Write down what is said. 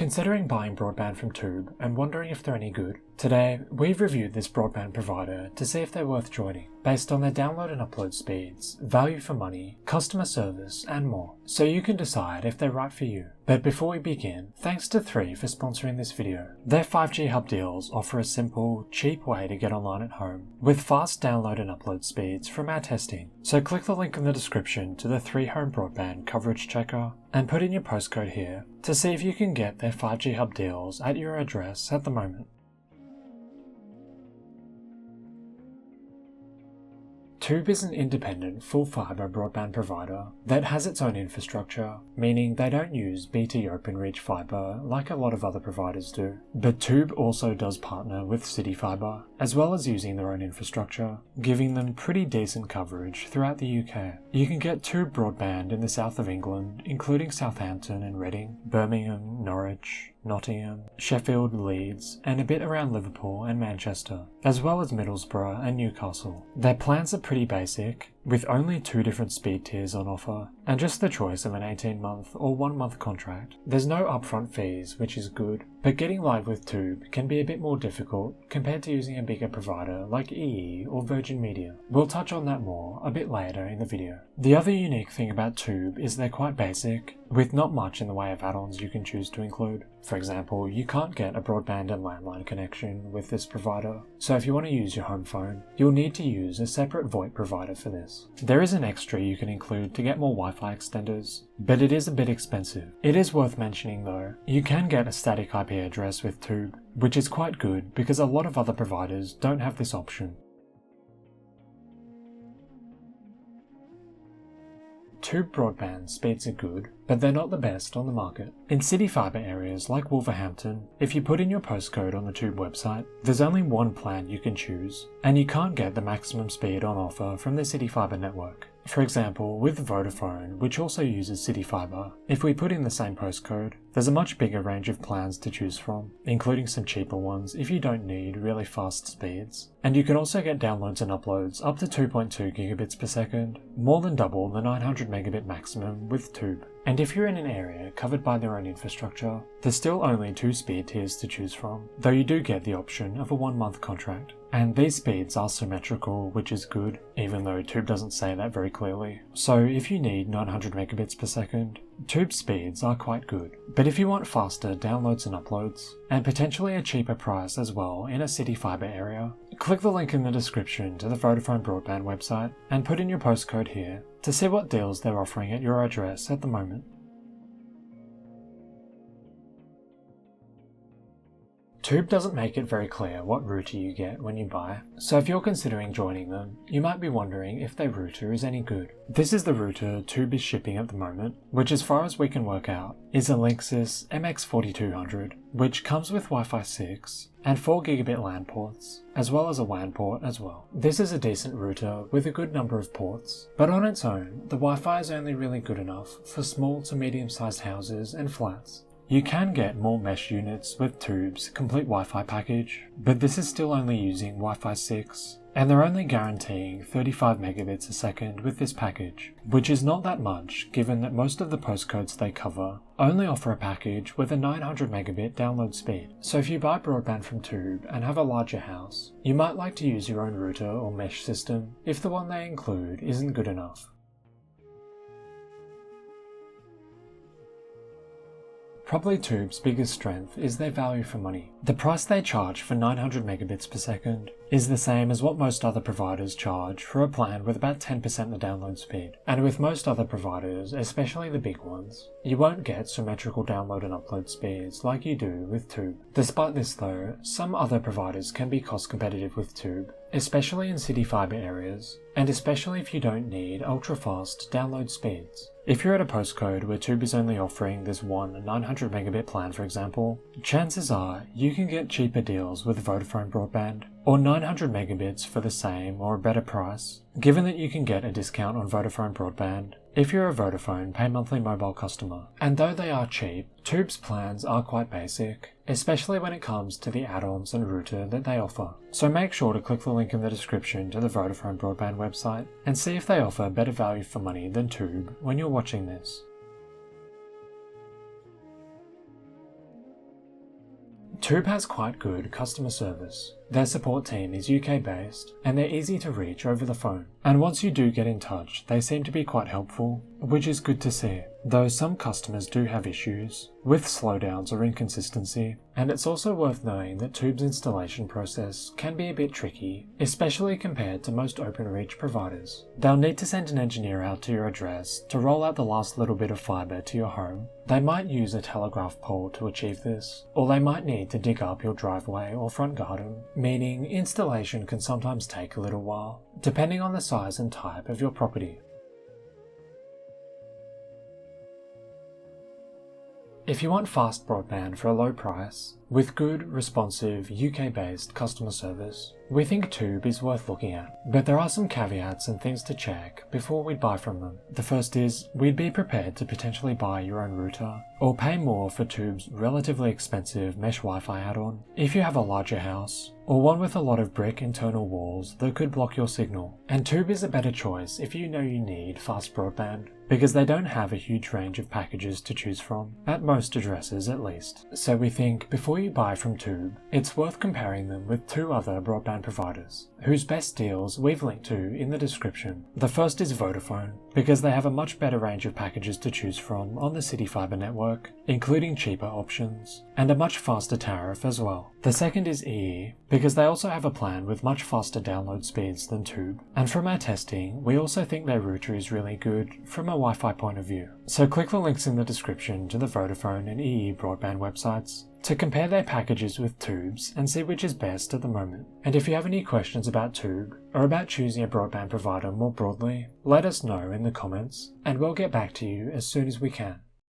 considering buying broadband from Toob and wondering if they're any good? Today, we've reviewed this broadband provider to see if they're worth joining, based on their download and upload speeds, value for money, customer service, and more, so you can decide if they're right for you. But before we begin, thanks to 3 for sponsoring this video. Their 5G hub deals offer a simple, cheap way to get online at home, with fast download and upload speeds from our testing. So click the link in the description to the 3 home broadband coverage checker, and put in your postcode here to see if you can get their 5G hub deals at your address at the moment. Toob is an independent, full fibre broadband provider that has its own infrastructure, meaning they don't use BT Openreach fibre like a lot of other providers do. But Toob also does partner with CityFibre, as well as using their own infrastructure, giving them pretty decent coverage throughout the UK. You can get Toob Broadband in the south of England, including Southampton and Reading, Birmingham, Norwich, Nottingham, Sheffield, Leeds, and a bit around Liverpool and Manchester, as well as Middlesbrough and Newcastle. Their plans are pretty basic, with only 2 different speed tiers on offer, and just the choice of an 18-month or 1-month contract. There's no upfront fees, which is good, but getting live with Toob can be a bit more difficult compared to using a bigger provider like EE or Virgin Media. We'll touch on that more a bit later in the video. The other unique thing about Toob is they're quite basic, with not much in the way of add-ons you can choose to include. For example, you can't get a broadband and landline connection with this provider, so if you want to use your home phone, you'll need to use a separate VoIP provider for this. There is an extra you can include to get more Wi-Fi extenders, but it is a bit expensive. It is worth mentioning though, you can get a static IP address with Toob, which is quite good because a lot of other providers don't have this option. Toob broadband speeds are good, but they're not the best on the market. In CityFibre areas like Wolverhampton, if you put in your postcode on the Toob website, there's only one plan you can choose, and you can't get the maximum speed on offer from the CityFibre network. For example, with Vodafone, which also uses CityFibre, if we put in the same postcode, there's a much bigger range of plans to choose from, including some cheaper ones if you don't need really fast speeds. And you can also get downloads and uploads up to 2.2 gigabits per second, more than double the 900 megabit maximum with Toob. And if you're in an area covered by their own infrastructure, there's still only 2 speed tiers to choose from, though you do get the option of a 1-month contract. And these speeds are symmetrical, which is good, even though Toob doesn't say that very clearly. So if you need 900 megabits per second, Toob speeds are quite good. But if you want faster downloads and uploads, and potentially a cheaper price as well in a CityFibre area, click the link in the description to the Vodafone broadband website and put in your postcode here to see what deals they're offering at your address at the moment. Toob doesn't make it very clear what router you get when you buy, so if you're considering joining them, you might be wondering if their router is any good. This is the router Toob is shipping at the moment, which as far as we can work out, is a Linksys MX4200, which comes with Wi-Fi 6 and 4 gigabit LAN ports, as well as a WAN port as well. This is a decent router with a good number of ports, but on its own, the Wi-Fi is only really good enough for small to medium-sized houses and flats. You can get more mesh units with Toob's complete Wi-Fi package, but this is still only using Wi-Fi 6, and they're only guaranteeing 35 megabits a second with this package, which is not that much given that most of the postcodes they cover only offer a package with a 900 megabit download speed. So if you buy broadband from Toob and have a larger house, you might like to use your own router or mesh system if the one they include isn't good enough. Probably Toob's biggest strength is their value for money. The price they charge for 900 megabits per second is the same as what most other providers charge for a plan with about 10% the download speed. And with most other providers, especially the big ones, you won't get symmetrical download and upload speeds like you do with Toob. Despite this though, some other providers can be cost competitive with Toob, especially in CityFibre areas, and especially if you don't need ultra-fast download speeds. If you're at a postcode where Toob is only offering this one 900 megabit plan for example, chances are you can get cheaper deals with Vodafone broadband, or 900 megabits for the same or a better price, given that you can get a discount on Vodafone broadband if you're a Vodafone pay monthly mobile customer. And though they are cheap, Toob's plans are quite basic, especially when it comes to the add-ons and router that they offer. So make sure to click the link in the description to the Vodafone broadband website and see if they offer better value for money than Toob when you're watching this. Toob has quite good customer service. Their support team is UK based and they're easy to reach over the phone. And once you do get in touch, they seem to be quite helpful, which is good to see. Though some customers do have issues with slowdowns or inconsistency, and it's also worth knowing that Toob's installation process can be a bit tricky, especially compared to most OpenReach providers. They'll need to send an engineer out to your address to roll out the last little bit of fibre to your home. They might use a telegraph pole to achieve this, or they might need to dig up your driveway or front garden, meaning installation can sometimes take a little while, depending on the size and type of your property. If you want fast broadband for a low price, with good, responsive, UK-based customer service, we think Toob is worth looking at. But there are some caveats and things to check before we'd buy from them. The first is, we'd be prepared to potentially buy your own router, or pay more for Toob's relatively expensive mesh Wi-Fi add-on if you have a larger house, or one with a lot of brick internal walls that could block your signal. And Toob is a better choice if you know you need fast broadband, because they don't have a huge range of packages to choose from, at most addresses at least. So we think before you buy from Toob, it's worth comparing them with 2 other broadband providers, whose best deals we've linked to in the description. The first is Vodafone, because they have a much better range of packages to choose from on the CityFibre network, including cheaper options, and a much faster tariff as well. The second is EE, because they also have a plan with much faster download speeds than Toob, and from our testing, we also think their router is really good from a Wi-Fi point of view. So click the links in the description to the Vodafone and EE broadband websites to compare their packages with Toob's and see which is best at the moment. And if you have any questions about Toob, or about choosing a broadband provider more broadly, let us know in the comments, and we'll get back to you as soon as we can.